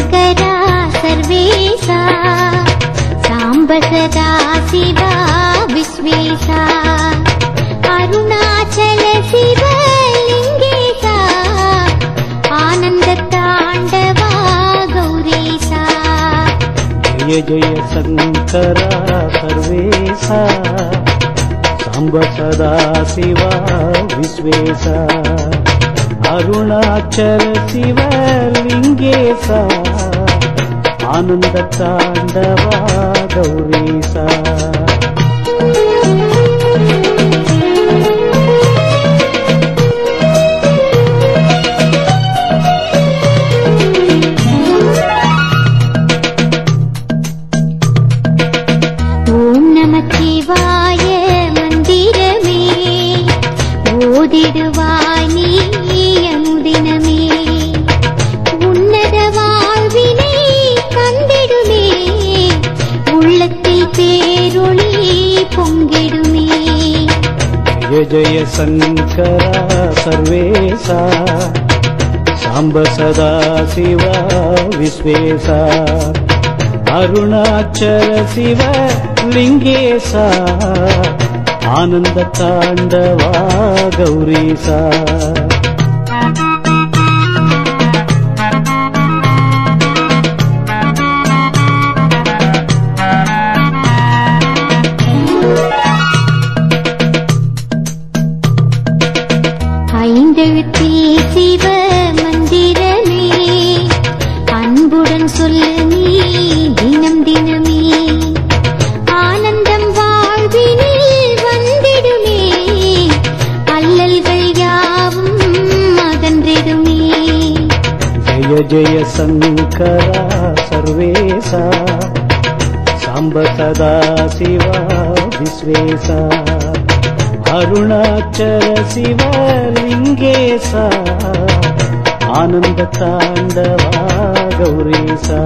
शङ्करा सर्वेशा साम्ब सदा शिवा विश्वेशा अरुणाचल शिवलिङ्गेशा आनन्द ताण्डवा गौरीशा जय जय शङ्करा सर्वेशा साम्ब सदा शिवा विश्वेशा अरुणाचल शिवलिङ्गेशा आनन्द ताण्डवा गौरीशा ॐ नमः शिवाय मन्दिरमे ओदिडुवाय नी अनुदिनमे उन्नत वाழ்வினை தந்திடுமே உள்ளத்தில் பேரொளி பொங்கிடுமே जय जय शङ्करा सर्वेशा साम्ब सदा शिवा विश्वेशा अरुणाचल शिवलिङ्गेशा आनन्द ताण्डवा गौरीशा ஐந்தெழுத்தில் சிவ மந்திரமே அன்புடன் சொல்லு நீ தினம் தினமே ஆனந்தம் வாழ்வினில் வந்திடுமே அல்லல்கள் யாவும் அகன்றிடுமே जय जय शङ्करा सर्वेशा साम्ब सदा शिवा विश्वेशा अरुणाचल शिवलिङ्गेशा आनन्द ताण्डवा गौरीशा